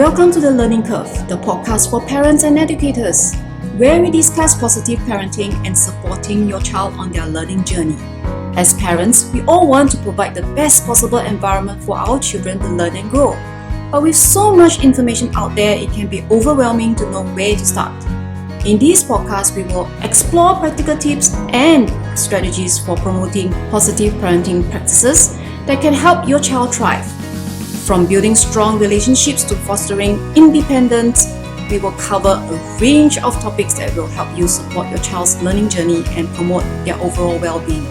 Welcome to The Learning Curve, the podcast for parents and educators, where we discuss positive parenting and supporting your child on their learning journey. As parents, we all want to provide the best possible environment for our children to learn and grow. But with so much information out there, it can be overwhelming to know where to start. In this podcast, we will explore practical tips and strategies for promoting positive parenting practices that can help your child thrive. From building strong relationships to fostering independence, we will cover a range of topics that will help you support your child's learning journey and promote their overall well-being.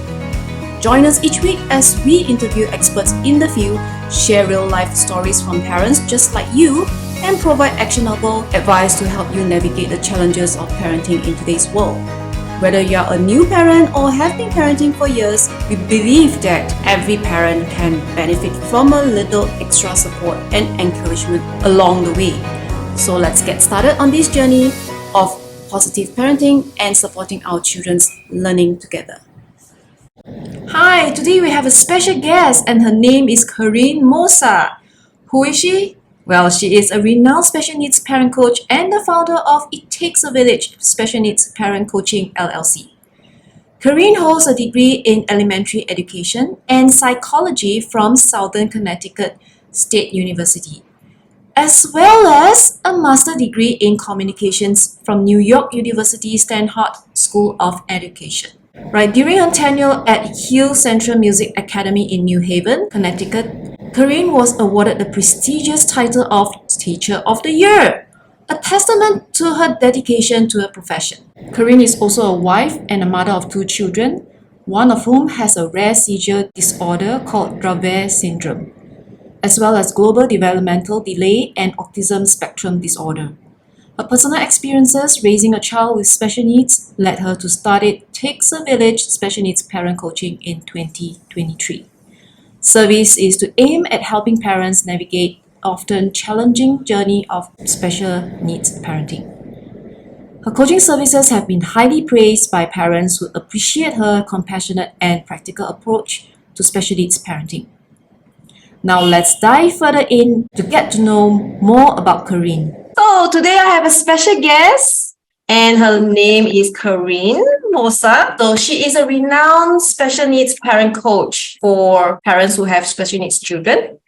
Join us each week as we interview experts in the field, share real-life stories from parents just like you, and provide actionable advice to help you navigate the challenges of parenting in today's world. Whether you are a new parent or have been parenting for years, we believe that every parent can benefit from a little extra support and encouragement along the way. So let's get started on this journey of positive parenting and supporting our children's learning together. Hi, today we have a special guest and her name is Carinne Mossa. Who is she? Well, she is a renowned special needs parent coach and the founder of It Takes a Village Special Needs Parent Coaching LLC. Carinne holds a degree in elementary education and psychology from Southern Connecticut State University, as well as a master's degree in communications from New York University Steinhardt School of Education. During her tenure at Hill Central Music Academy in New Haven, Connecticut, Carinne was awarded the prestigious title of Teacher of the Year, a testament to her dedication to her profession. Carinne is also a wife and a mother of 2 children, one of whom has a rare seizure disorder called Dravet syndrome, as well as global developmental delay and Autism Spectrum Disorder. Her personal experiences raising a child with special needs led her to start It Takes a Village Special Needs Parent Coaching in 2023. Service is to aim at helping parents navigate often challenging journey of special needs parenting. Her coaching services have been highly praised by parents who appreciate her compassionate and practical approach to special needs parenting. Now let's dive further in to get to know more about Carinne. So today I have a special guest and her name is Carinne Mossa. So she is a renowned special needs parent coach for parents who have special needs children.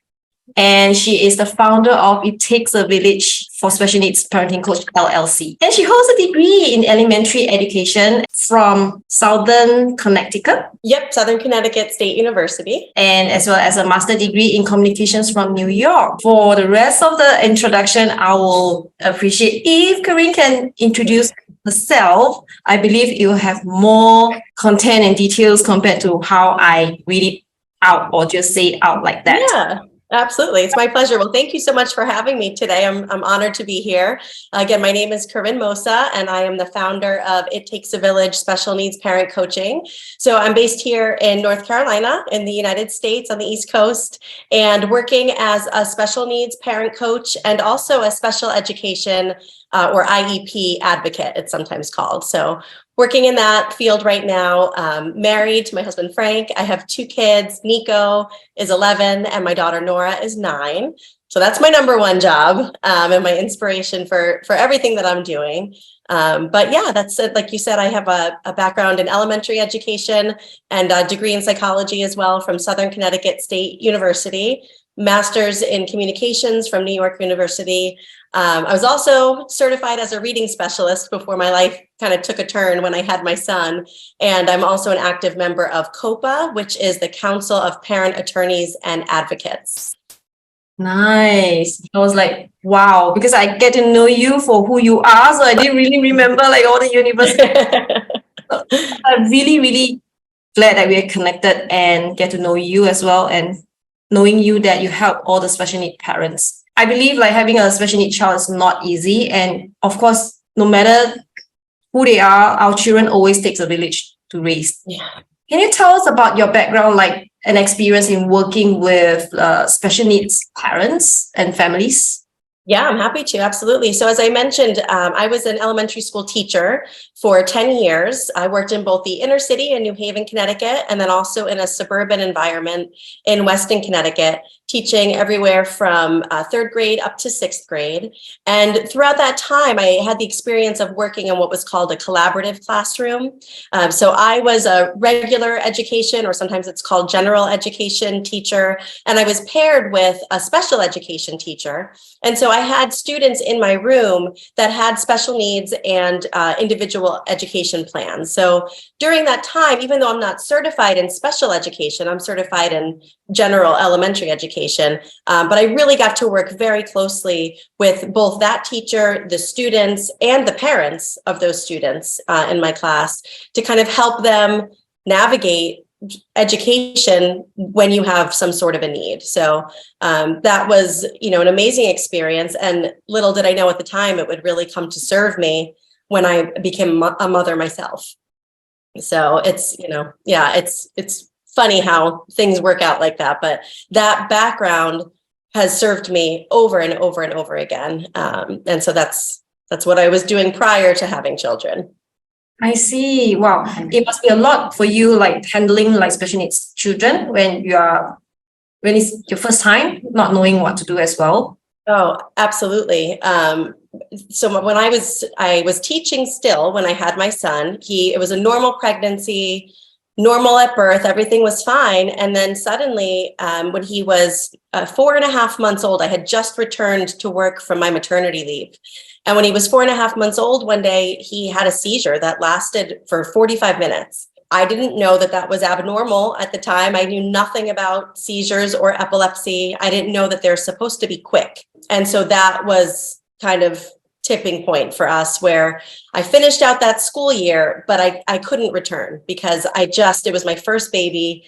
And she is the founder of It Takes a Village for Special Needs Parenting Coach LLC. And she holds a degree in elementary education from Southern Connecticut. Yep, Southern Connecticut State University. And as well as a master's degree in communications from New York. For the rest of the introduction, I will appreciate if Carinne can introduce herself. I believe you have more content and details compared to how I read it out or just say it out like that. Yeah. Absolutely. It's my pleasure. Well, thank you so much for having me today. I'm honored to be here. Again, my name is Carinne Mossa, and I am the founder of It Takes a Village Special Needs Parent Coaching. So I'm based here in North Carolina in the United States on the East Coast and working as a special needs parent coach and also a special education or IEP advocate, it's sometimes called. So working in that field right now, married to my husband, Frank. I have 2 kids. Nico is 11 and my daughter, Nora, is 9. So that's my number one job and my inspiration for everything that I'm doing. But yeah, that's it. Like you said, I have a background in elementary education and a degree in psychology as well from Southern Connecticut State University, master's in communications from New York University. I was also certified as a reading specialist before my life kind of took a turn when I had my son. And I'm also an active member of COPA, which is the Council of Parent Attorneys and Advocates. Nice. I was like, wow, because I get to know you for who you are. So I didn't really remember like all the university. I'm really, really glad that we are connected and get to know you as well. And knowing you that you help all the special need parents. I believe like having a special need child is not easy. And of course, no matter who they are, our children always takes a village to raise. Yeah. Can you tell us about your background, like an experience in working with special needs parents and families? Yeah, I'm happy to. Absolutely. So as I mentioned, I was an elementary school teacher for 10 years. I worked in both the inner city in New Haven, Connecticut, and then also in a suburban environment in Weston, Connecticut, teaching everywhere from third grade up to sixth grade. And throughout that time, I had the experience of working in what was called a collaborative classroom. So I was a regular education, or sometimes it's called general education teacher, and I was paired with a special education teacher. And so I had students in my room that had special needs and individual education plans. So during that time, even though I'm not certified in special education, I'm certified in general elementary education, but I really got to work very closely with both that teacher, the students, and the parents of those students in my class to kind of help them navigate education when you have some sort of a need. So that was, an amazing experience. And little did I know at the time it would really come to serve me when I became a mother myself. So it's, it's funny how things work out like that. But that background has served me over and over and over again. And so that's what I was doing prior to having children. I see. Wow. It must be a lot for you, like handling like special needs children when it's your first time, not knowing what to do as well. Oh, absolutely. So when I was teaching still when I had my son. It was a normal pregnancy, normal at birth, everything was fine. And then suddenly, when he was 4.5 months old, I had just returned to work from my maternity leave. And when he was 4.5 months old, one day he had a seizure that lasted for 45 minutes. I didn't know that was abnormal at the time. I knew nothing about seizures or epilepsy. I didn't know that they're supposed to be quick. And so that was kind of tipping point for us, where I finished out that school year, but I couldn't return because it was my first baby.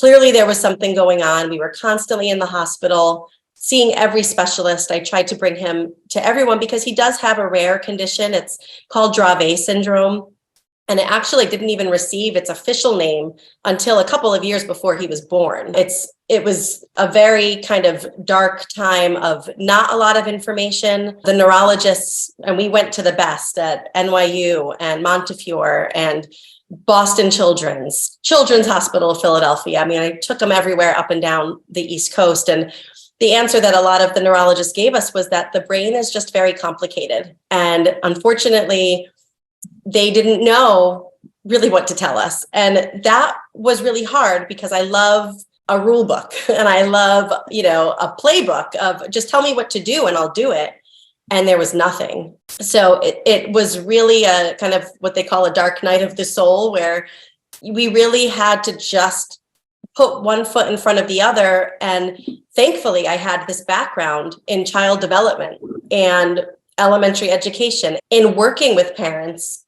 Clearly there was something going on. We were constantly in the hospital, seeing every specialist. I tried to bring him to everyone because he does have a rare condition. It's called Dravet syndrome. And it actually didn't even receive its official name until a couple of years before he was born. It was a very kind of dark time of not a lot of information. The neurologists, and we went to the best at NYU and Montefiore and Boston Children's Hospital of Philadelphia. I mean, I took them everywhere up and down the East Coast. And the answer that a lot of the neurologists gave us was that the brain is just very complicated. And unfortunately, they didn't know really what to tell us. And that was really hard because I love a rule book and I love, a playbook of just tell me what to do and I'll do it. And there was nothing. So it was really a kind of what they call a dark night of the soul, where we really had to just put one foot in front of the other. And thankfully, I had this background in child development and elementary education in working with parents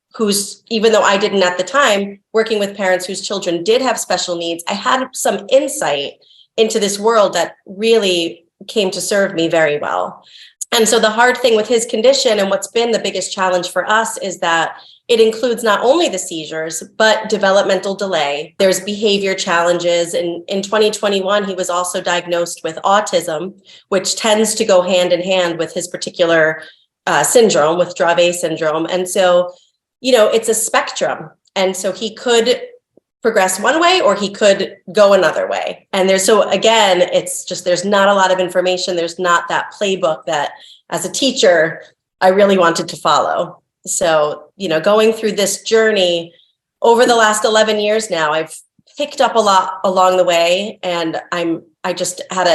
even though I didn't at the time, working with parents whose children did have special needs, I had some insight into this world that really came to serve me very well. And so the hard thing with his condition, and what's been the biggest challenge for us, is that it includes not only the seizures, but developmental delay. There's behavior challenges. And in 2021, he was also diagnosed with autism, which tends to go hand in hand with his particular syndrome, with Dravet syndrome. And so, it's a spectrum. And so he could progress one way or he could go another way. And again, it's just, there's not a lot of information. There's not that playbook that as a teacher, I really wanted to follow. So, going through this journey over the last 11 years now, I've picked up a lot along the way, and I just had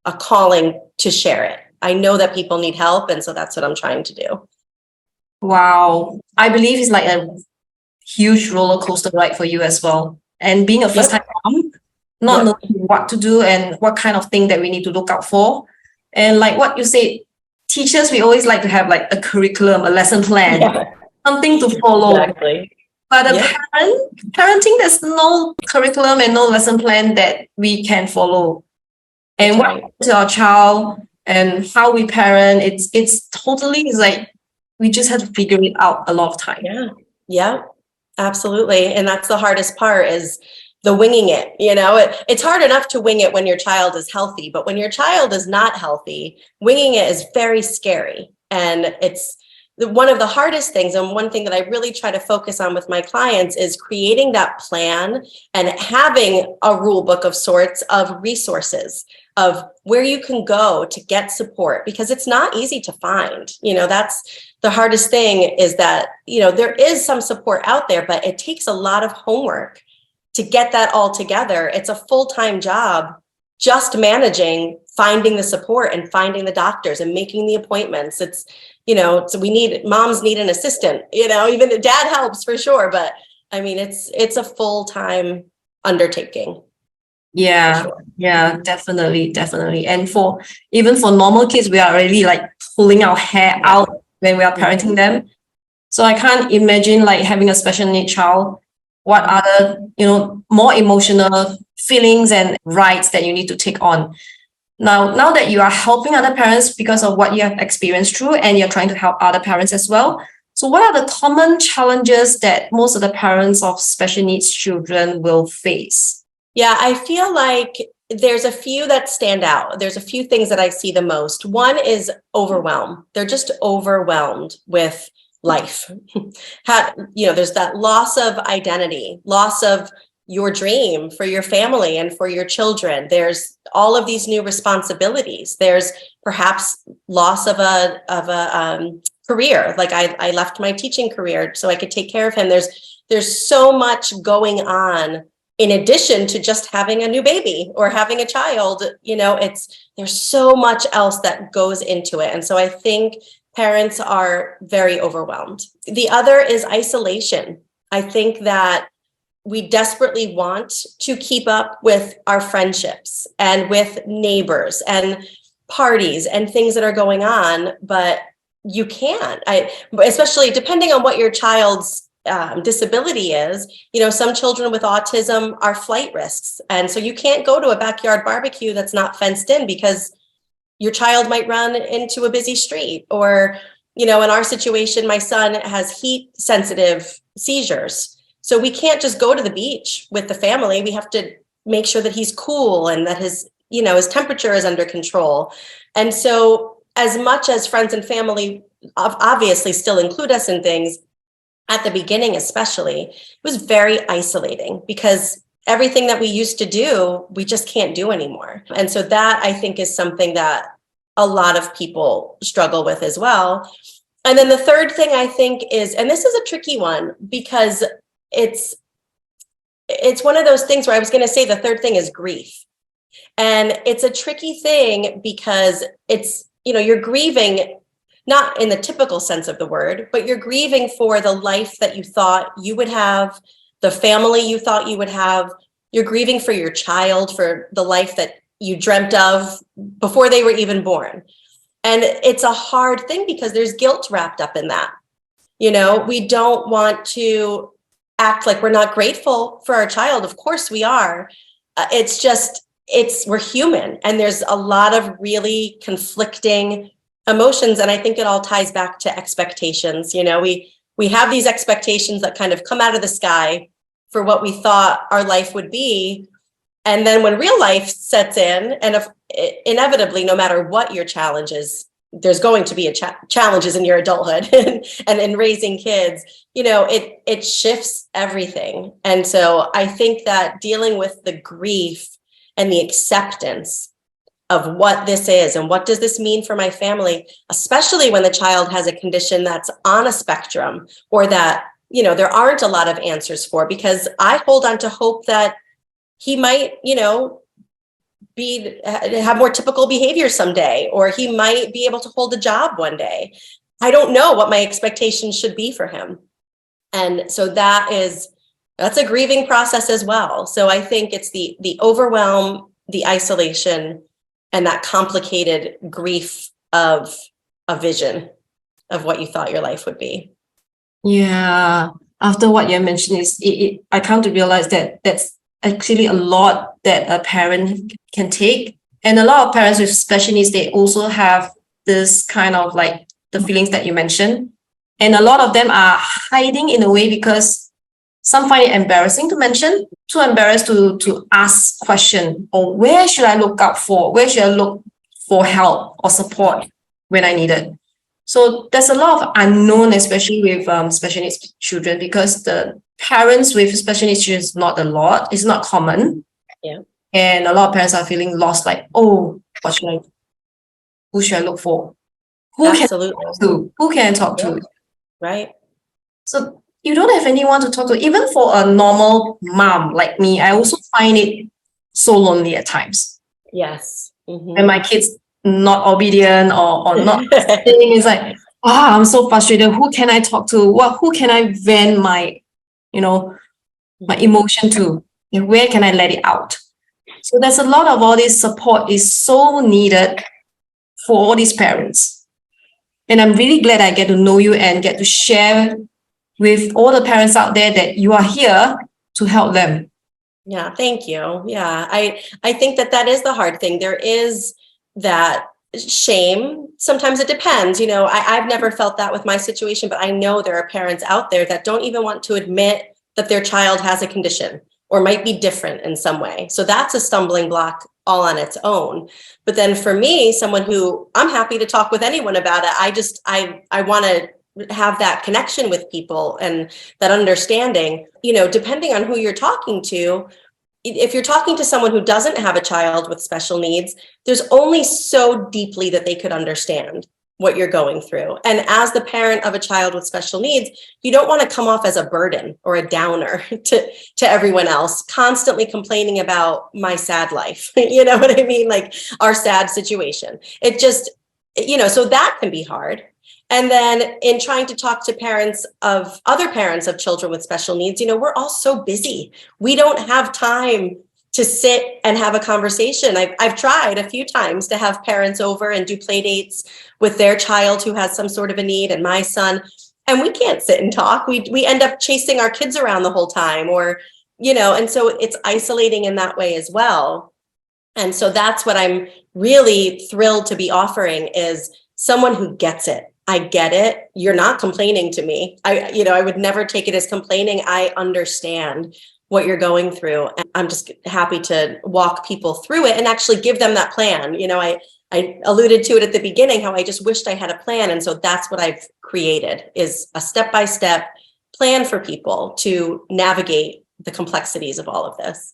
a calling to share it. I know that people need help. And so that's what I'm trying to do. Wow. I believe it's like a huge roller coaster ride for you as well. And being a first time mom, not knowing what to do and what kind of thing that we need to look out for. And like what you said, teachers, we always like to have like a curriculum, a lesson plan, something to follow. Exactly. But parenting, there's no curriculum and no lesson plan that we can follow. And what happens to our child and how we parent, it's totally like, we just have to figure it out a lot of time. Yeah, absolutely. And that's the hardest part, is the winging it, it's hard enough to wing it when your child is healthy, but when your child is not healthy, winging it is very scary. And it's one of the hardest things. And one thing that I really try to focus on with my clients is creating that plan and having a rule book of sorts of resources of where you can go to get support, because it's not easy to find. That's the hardest thing, is that, there is some support out there, but it takes a lot of homework to get that all together. It's a full-time job just managing, finding the support and finding the doctors and making the appointments. It's, so moms need an assistant, even the dad helps for sure. But I mean, it's a full-time undertaking. Yeah, Sure. yeah, definitely. And even for normal kids, we are really like pulling our hair out when we are parenting them. So I can't imagine like having a special need child. What other, more emotional feelings and rights that you need to take on. Now that you are helping other parents because of what you have experienced through, and you're trying to help other parents as well. So what are the common challenges that most of the parents of special needs children will face? Yeah, I feel like there's a few that stand out. There's a few things that I see the most. One is overwhelm. They're just overwhelmed with life. There's that loss of identity, loss of your dream for your family and for your children. There's all of these new responsibilities. There's perhaps loss of a career. Like I left my teaching career so I could take care of him. There's so much going on in addition to just having a new baby or having a child. There's so much else that goes into it. And so I think parents are very overwhelmed. The other is isolation. I think that we desperately want to keep up with our friendships and with neighbors and parties and things that are going on, but you can't. Especially depending on what your child's disability is. Some children with autism are flight risks. And so you can't go to a backyard barbecue that's not fenced in, because your child might run into a busy street. Or, in our situation, my son has heat sensitive seizures. So we can't just go to the beach with the family. We have to make sure that he's cool and that his temperature is under control. And so as much as friends and family obviously still include us in things, at the beginning especially, it was very isolating, because everything that we used to do, we just can't do anymore. And so that, I think, is something that a lot of people struggle with as well. And then the third thing I think is, and this is a tricky one, because it's one of those things where I was going to say the third thing is grief. And it's a tricky thing because it's, you're grieving, not in the typical sense of the word, but you're grieving for the life that you thought you would have, the family you thought you would have. You're grieving for your child, for the life that you dreamt of before they were even born. And it's a hard thing because there's guilt wrapped up in that. We don't want to act like we're not grateful for our child. Of course we are. We're human, and there's a lot of really conflicting emotions. And I think it all ties back to expectations. We have these expectations that kind of come out of the sky for what we thought our life would be. And then when real life sets in, and inevitably, no matter what your challenge is, there's going to be challenges in your adulthood and in raising kids, it shifts everything. And so I think that dealing with the grief and the acceptance of what this is and what does this mean for my family, especially when the child has a condition that's on a spectrum, or that, there aren't a lot of answers for, because I hold on to hope that he might, have more typical behavior someday, or he might be able to hold a job one day. I don't know what my expectations should be for him. And so that's a grieving process as well. So I think it's the overwhelm, the isolation, and that complicated grief of a vision of what you thought your life would be. Yeah. After what you mentioned, I come to realize that that's actually a lot that a parent can take. And a lot of parents with special needs, they also have this kind of like the feelings that you mentioned. And a lot of them are hiding in a way because Some find it embarrassing to mention, too embarrassed to ask question, or where should I look out for? Where should I look for help or support when I need it? So there's a lot of unknown, especially with special needs children, because the parents with special needs children is not a lot. It's not common. Yeah. And a lot of parents are feeling lost, like, oh, what should I do? Who should I look for? Who Absolutely. can I talk to? Who can I talk to? Right. So you don't have anyone to talk to. Even for a normal mom like me, I also find it so lonely at times. Yes. Mm-hmm. When my kids not obedient or not listening, it's like, I'm so frustrated. Who can I talk to? Who can I vent my, my emotion to? And where can I let it out? So there's a lot of all this support is so needed for all these parents. And I'm really glad I get to know you and get to share with all the parents out there that you are here to help them. Yeah, thank you. Yeah, I think that is the hard thing. There is that shame. Sometimes it depends. I've never felt that with my situation, but I know there are parents out there that don't even want to admit that their child has a condition or might be different in some way. So that's a stumbling block all on its own. But then for me, someone who I'm happy to talk with anyone about it, I want to have that connection with people and that understanding, depending on who you're talking to. If you're talking to someone who doesn't have a child with special needs, there's only so deeply that they could understand what you're going through. And as the parent of a child with special needs, you don't want to come off as a burden or a downer to everyone else, constantly complaining about my sad life. You know what I mean? Like our sad situation. It just, so that can be hard. And then in trying to talk to other parents of children with special needs, we're all so busy. We don't have time to sit and have a conversation. I've tried a few times to have parents over and do play dates with their child who has some sort of a need and my son, and we can't sit and talk. We end up chasing our kids around the whole time, or, and so it's isolating in that way as well. And so that's what I'm really thrilled to be offering, is someone who gets it. I get it. You're not complaining to me. I would never take it as complaining. I understand what you're going through. And I'm just happy to walk people through it and actually give them that plan. I alluded to it at the beginning, how I just wished I had a plan. And so that's what I've created, is a step-by-step plan for people to navigate the complexities of all of this.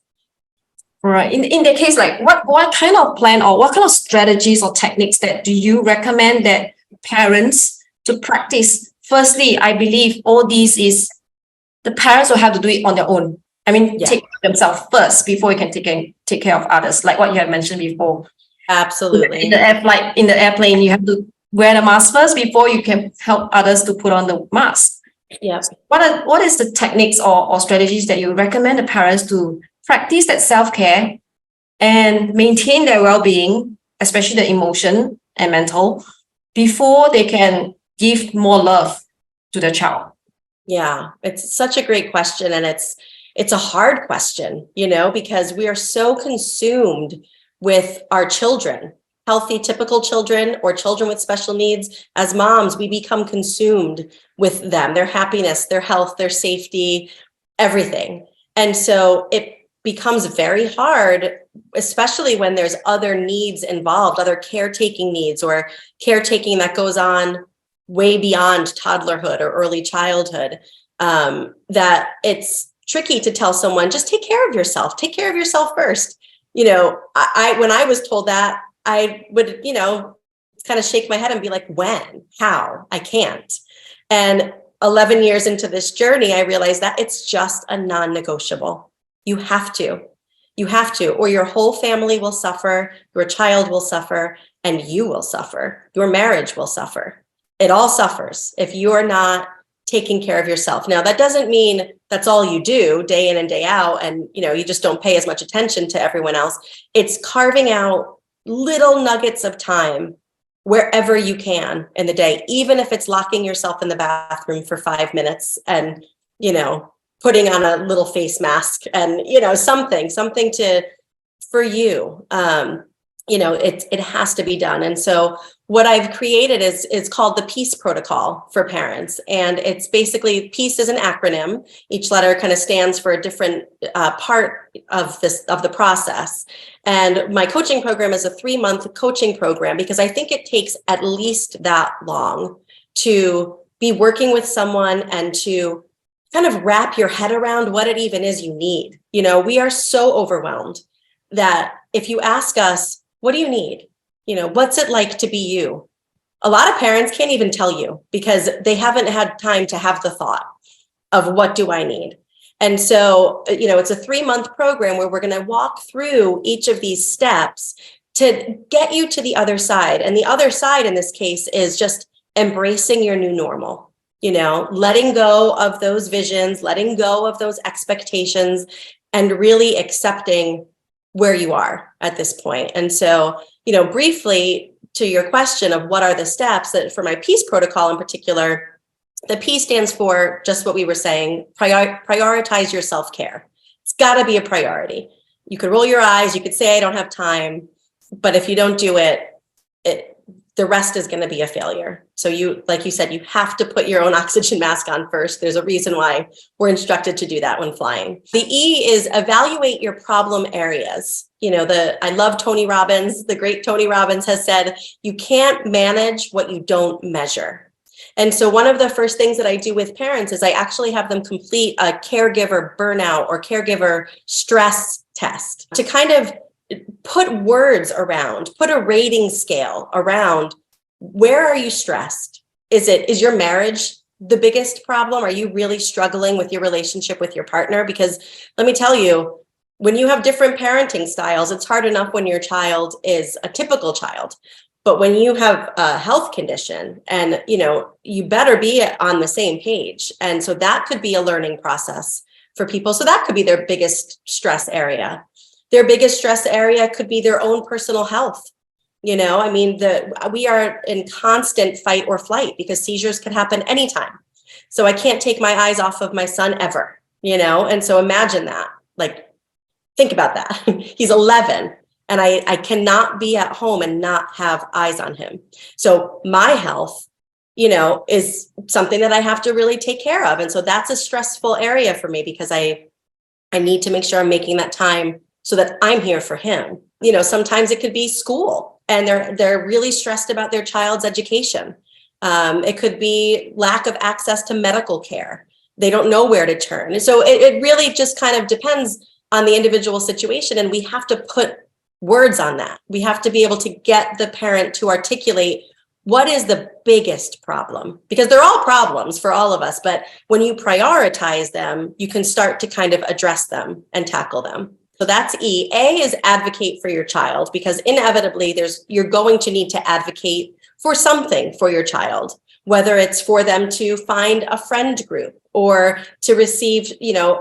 Right. In the case, like what kind of plan or what kind of strategies or techniques that do you recommend that parents to practice? Firstly, I believe all these is the parents will have to do it on their own. Take care of themselves first before you can take care of others, like what you have mentioned before. Absolutely. In the airplane, you have to wear the mask first before you can help others to put on the mask. Yeah. What is the techniques or strategies that you recommend the parents to practice that self-care and maintain their well-being, especially the emotion and mental, before they can give more love to their child? Yeah, it's such a great question. And it's a hard question, because we are so consumed with our children, healthy, typical children or children with special needs. As moms, we become consumed with them, their happiness, their health, their safety, everything. And so it becomes very hard, especially when there's other needs involved, other caretaking needs or caretaking that goes on way beyond toddlerhood or early childhood, that it's tricky to tell someone, just take care of yourself first. When I was told that, I would, kind of shake my head and be like, when, how? I can't. And 11 years into this journey, I realized that it's just a non-negotiable. You have to, or your whole family will suffer, your child will suffer, and you will suffer. Your marriage will suffer. It all suffers if you are not taking care of yourself. Now, that doesn't mean that's all you do day in and day out, and you just don't pay as much attention to everyone else. It's carving out little nuggets of time wherever you can in the day, even if it's locking yourself in the bathroom for 5 minutes and putting on a little face mask and something for you. it has to be done. And so what I've created is called the PEACE protocol for parents. And it's basically, PEACE is an acronym. Each letter kind of stands for a different part of the process. And my coaching program is a 3-month coaching program because I think it takes at least that long to be working with someone and to kind of wrap your head around what it even is you need. We are so overwhelmed that if you ask us, what do you need? What's it like to be you? A lot of parents can't even tell you because they haven't had time to have the thought of what do I need? And so, it's a 3-month program where we're going to walk through each of these steps to get you to the other side. And the other side in this case is just embracing your new normal, letting go of those visions, letting go of those expectations, and really accepting where you are at this point. And so, briefly to your question of what are the steps that for my PEACE protocol in particular, the P stands for just what we were saying, prioritize your self-care. It's got to be a priority. You could roll your eyes, you could say, I don't have time, but if you don't do it, the rest is going to be a failure. So like you said, you have to put your own oxygen mask on first. There's a reason why we're instructed to do that when flying. The E is evaluate your problem areas. I love Tony Robbins. The great Tony Robbins has said, you can't manage what you don't measure. And so one of the first things that I do with parents is I actually have them complete a caregiver burnout or caregiver stress test to kind of put words around, put a rating scale around where are you stressed? Is your marriage the biggest problem? Are you really struggling with your relationship with your partner? Because let me tell you, when you have different parenting styles, it's hard enough when your child is a typical child. But when you have a health condition and, you better be on the same page. And so that could be a learning process for people. So that could be their biggest stress area. Their biggest stress area could be their own personal health. We are in constant fight or flight because seizures could happen anytime. So I can't take my eyes off of my son ever, and so imagine that, think about that. He's 11 and I cannot be at home and not have eyes on him. So my health, is something that I have to really take care of. And so that's a stressful area for me because I need to make sure I'm making that time so that I'm here for him. Sometimes it could be school and they're really stressed about their child's education. It could be lack of access to medical care. They don't know where to turn. And so it really just kind of depends on the individual situation. And we have to put words on that. We have to be able to get the parent to articulate what is the biggest problem, because they're all problems for all of us. But when you prioritize them, you can start to kind of address them and tackle them. So that's E. A is advocate for your child, because inevitably you're going to need to advocate for something for your child, whether it's for them to find a friend group or to receive,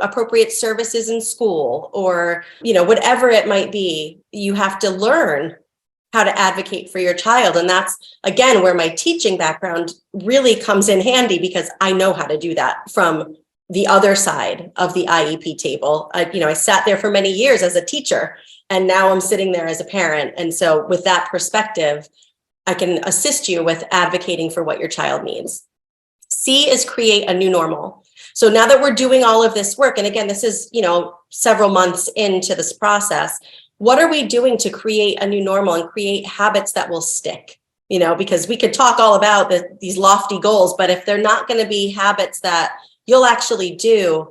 appropriate services in school or, whatever it might be. You have to learn how to advocate for your child. And that's, again, where my teaching background really comes in handy, because I know how to do that from the other side of the IEP table. I sat there for many years as a teacher, and now I'm sitting there as a parent. And so with that perspective, I can assist you with advocating for what your child needs. C is create a new normal. So now that we're doing all of this work, and again, this is, several months into this process, what are we doing to create a new normal and create habits that will stick? Because we could talk all about these lofty goals, but if they're not going to be habits that you'll actually do,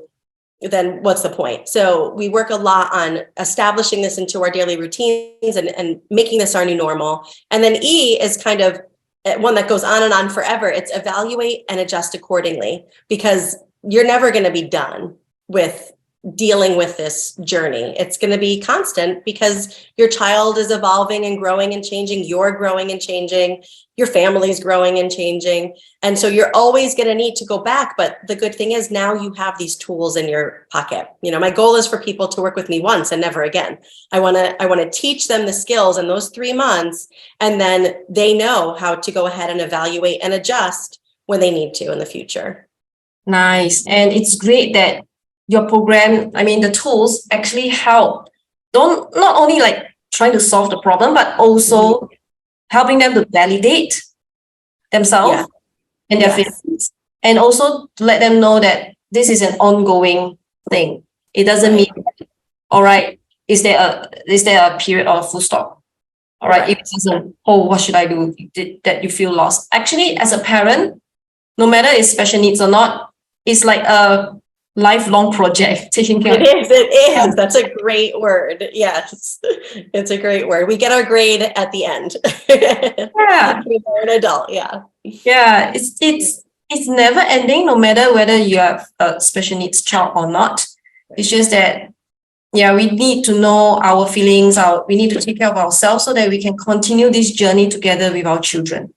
then what's the point? So we work a lot on establishing this into our daily routines and making this our new normal. And then E is kind of one that goes on and on forever. It's evaluate and adjust accordingly, because you're never going to be done with dealing with this journey. It's going to be constant because your child is evolving and growing and changing. You're growing and changing. Your family's growing and changing. And so you're always going to need to go back. But the good thing is now you have these tools in your pocket. My goal is for people to work with me once and never again. I want to teach them the skills in those 3 months, and then they know how to go ahead and evaluate and adjust when they need to in the future. Nice. And it's great that your program, the tools actually help. Not only trying to solve the problem, but also helping them to validate themselves and their feelings, and also to let them know that this is an ongoing thing. It doesn't mean, all right, is there a period or a full stop? All right, if it doesn't, oh, what should I do? That you feel lost. Actually, as a parent, no matter it's special needs or not, it's like a lifelong project taking care of it is. That's a great word. Yes, it's a great word. We get our grade at the end. Yeah. We're an adult. Yeah. Yeah, it's never ending, no matter whether you have a special needs child or not. It's just that, yeah, we need to know our feelings, we need to take care of ourselves so that we can continue this journey together with our children.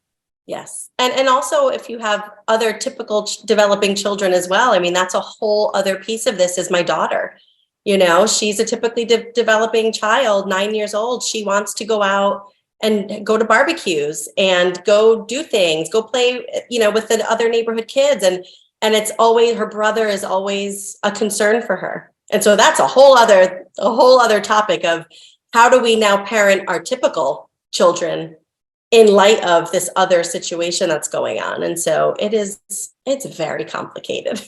Yes. And also, if you have other typical developing children as well, I mean, that's a whole other piece of this is my daughter. You know, she's a typically developing child, 9 years old. She wants to go out and go to barbecues and go do things, go play, you know, with the other neighborhood kids. And it's always, her brother is always a concern for her. And so that's a whole other topic of how do we now parent our typical children in light of this other situation that's going on. And so it's very complicated.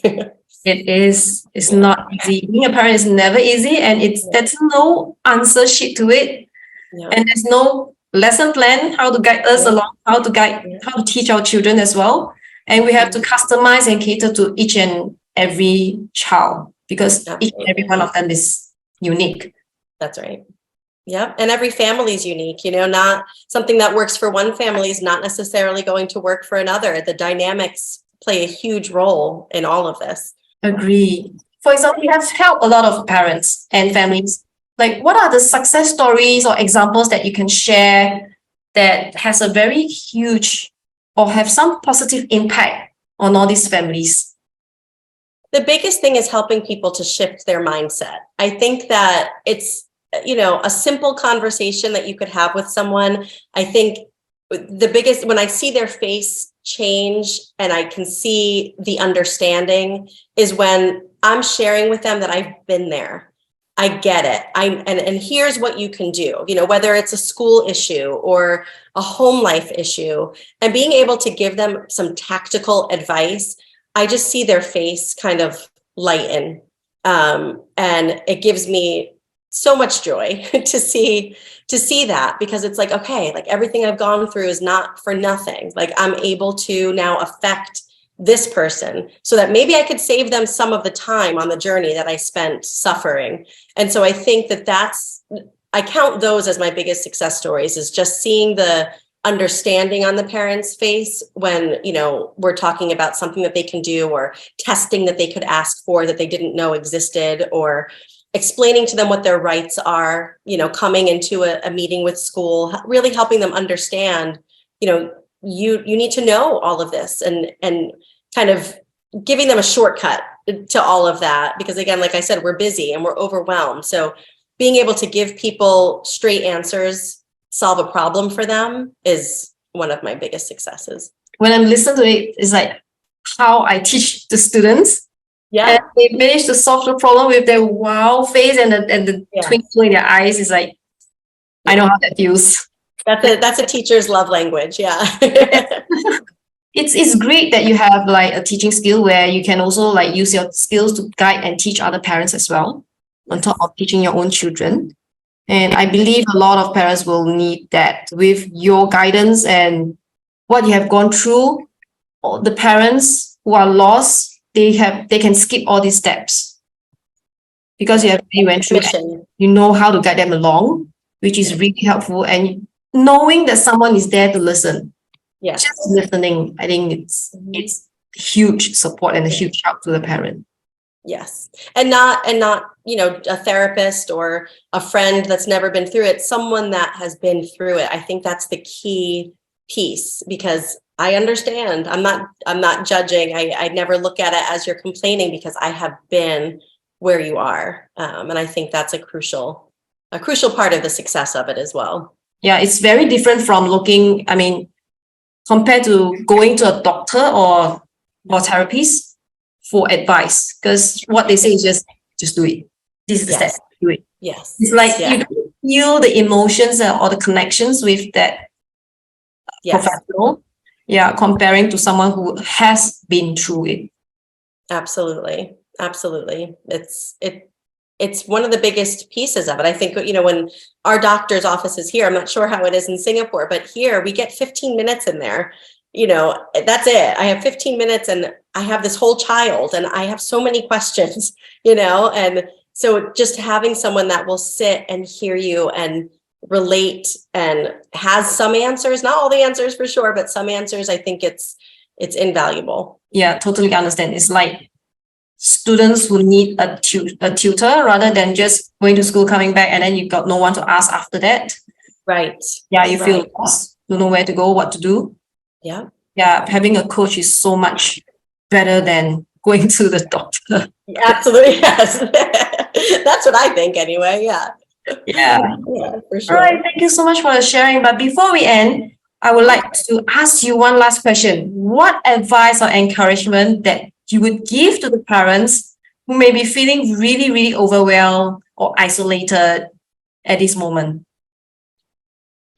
It is. It's not easy. Being a parent is never easy, and there's no answer sheet to it. Yeah. And there's no lesson plan how to guide us along, how to teach our children as well. And we have to customize and cater to each and every child, because each and every one of them is unique. That's right. Yep. And every family is unique, you know, not something that works for one family is not necessarily going to work for another. The dynamics play a huge role in all of this. Agree. For example, we have helped a lot of parents and families. Like, what are the success stories or examples that you can share that has a very huge or have some positive impact on all these families? The biggest thing is helping people to shift their mindset. I think that it's, you know, a simple conversation that you could have with someone. I think the biggest, when I see their face change and I can see the understanding, is when I'm sharing with them that I've been there. I get it. And here's what you can do, you know, whether it's a school issue or a home life issue, and being able to give them some tactical advice. I just see their face kind of lighten. And it gives me so much joy to see that, because it's like, okay, like everything I've gone through is not for nothing. Like I'm able to now affect this person so that maybe I could save them some of the time on the journey that I spent suffering. And so I think I count those as my biggest success stories, is just seeing the understanding on the parent's face when, you know, we're talking about something that they can do, or testing that they could ask for that they didn't know existed, or explaining to them what their rights are, you know, coming into a meeting with school, really helping them understand, you know, you need to know all of this, and kind of giving them a shortcut to all of that. Because again, like I said, we're busy and we're overwhelmed. So being able to give people straight answers, solve a problem for them, is one of my biggest successes. When I'm listening to it, it's like how I teach the students. Yeah. And they manage to solve the problem with their wow face and the twinkle in their eyes. Is like, I know how that feels. That's a teacher's love language. Yeah. It's great that you have like a teaching skill where you can also like use your skills to guide and teach other parents as well, on top of teaching your own children. And I believe a lot of parents will need that with your guidance and what you have gone through. The parents who are lost, they can skip all these steps because you went through it. You know how to guide them along, which is really helpful. And knowing that someone is there to listen. Yes. Just listening, I think it's huge support and a huge help to the parent. Yes. And not, you know, a therapist or a friend that's never been through it, someone that has been through it. I think that's the key piece, because I understand. I'm not judging. I never look at it as you're complaining, because I have been where you are. And I think that's a crucial part of the success of it as well. Yeah, it's very different from compared to going to a doctor or therapist for advice, because what they say is just do it. This is the step, do it. Yes. It's like feel the emotions or the connections with that Yes, professional. Yeah, comparing to someone who has been through it. absolutely. Absolutely. It's one of the biggest pieces of it. I think, when our doctor's office is here, I'm not sure how it is in Singapore, but here we get 15 minutes in there. That's it. I have 15 minutes and I have this whole child and I have so many questions, and so just having someone that will sit and hear you and relate and has some answers, not all the answers for sure, but some answers, I think it's invaluable. Yeah, totally understand. It's like students who need a tutor rather than just going to school, coming back, and then you got no one to ask after that. Right. Yeah, you feel Right. lost, don't know where to go, what to do. Yeah. Yeah, having a coach is so much better than going to the doctor. Absolutely. Yes. That's what I think anyway. Yeah. Yeah. Yeah, for All sure. right, thank you so much for the sharing. But before we end, I would like to ask you one last question. What advice or encouragement that you would give to the parents who may be feeling really, really overwhelmed or isolated at this moment?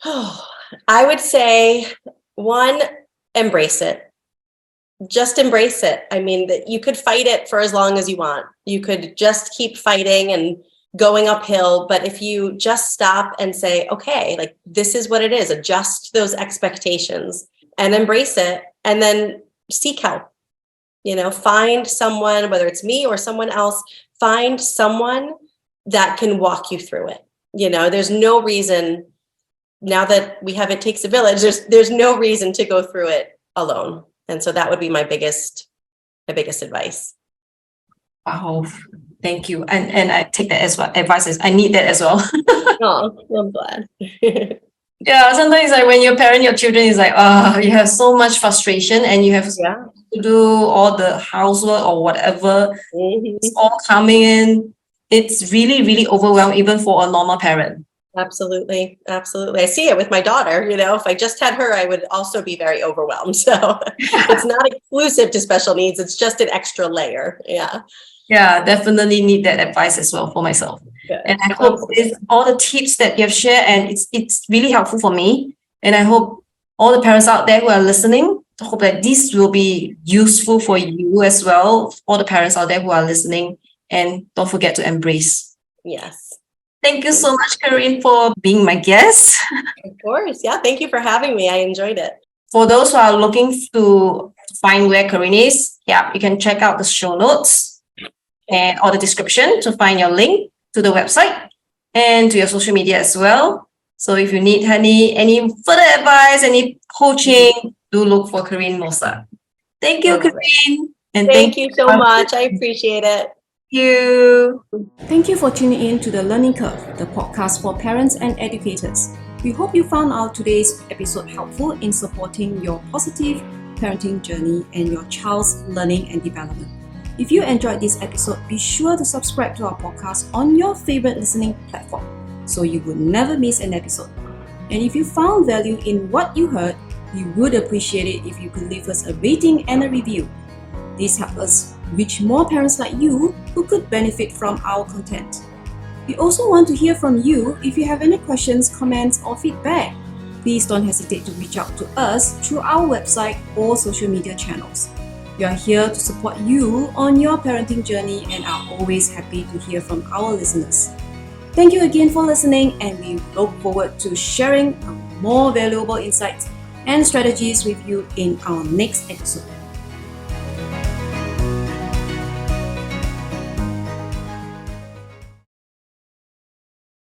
I would say, one, embrace it. Just embrace it. I mean, that you could fight it for as long as you want. You could just keep fighting and going uphill. But if you just stop and say, okay, like this is what it is, adjust those expectations and embrace it, and then seek help. Find someone, whether it's me or someone else, find someone that can walk you through it. There's no reason, now that we have It Takes a Village, there's no reason to go through it alone. And so that would be my biggest advice. Wow, thank you. And I take that as well. Advice. I need that as well. Oh, I'm glad. Yeah, sometimes like when you parent your children, it's like, you have so much frustration and you have Yeah. to do all the housework or whatever. Mhm. It's all coming in. It's really, really overwhelming, even for a normal parent. Absolutely. Absolutely. I see it with my daughter. If I just had her, I would also be very overwhelmed. So it's not exclusive to special needs. It's just an extra layer. Yeah. Yeah, definitely need that advice as well for myself. Good. And I hope with all the tips that you have shared, and it's really helpful for me. And I hope all the parents out there who are listening, I hope that this will be useful for you as well. All the parents out there who are listening, and don't forget to embrace. Yes. Thank you so much, Carinne, for being my guest. Of course. Yeah. Thank you for having me. I enjoyed it. For those who are looking to find where Carinne is, yeah, you can check out the show notes and or the description to find your link to the website and to your social media as well. So if you need any further advice, any coaching, do look for Carinne Mossa. Thank you, Carinne. And Thank you so much. I appreciate it. you. Thank you for tuning in to The Learning Curve, the podcast for parents and educators. We hope you found our today's episode helpful in supporting your positive parenting journey and your child's learning and development. If you enjoyed this episode, be sure to subscribe to our podcast on your favorite listening platform so you will never miss an episode. And if you found value in what you heard, we would appreciate it if you could leave us a rating and a review. This helps us reach more parents like you who could benefit from our content. We also want to hear from you if you have any questions, comments, or feedback. Please don't hesitate to reach out to us through our website or social media channels. We are here to support you on your parenting journey and are always happy to hear from our listeners. Thank you again for listening, and we look forward to sharing more valuable insights and strategies with you in our next episode.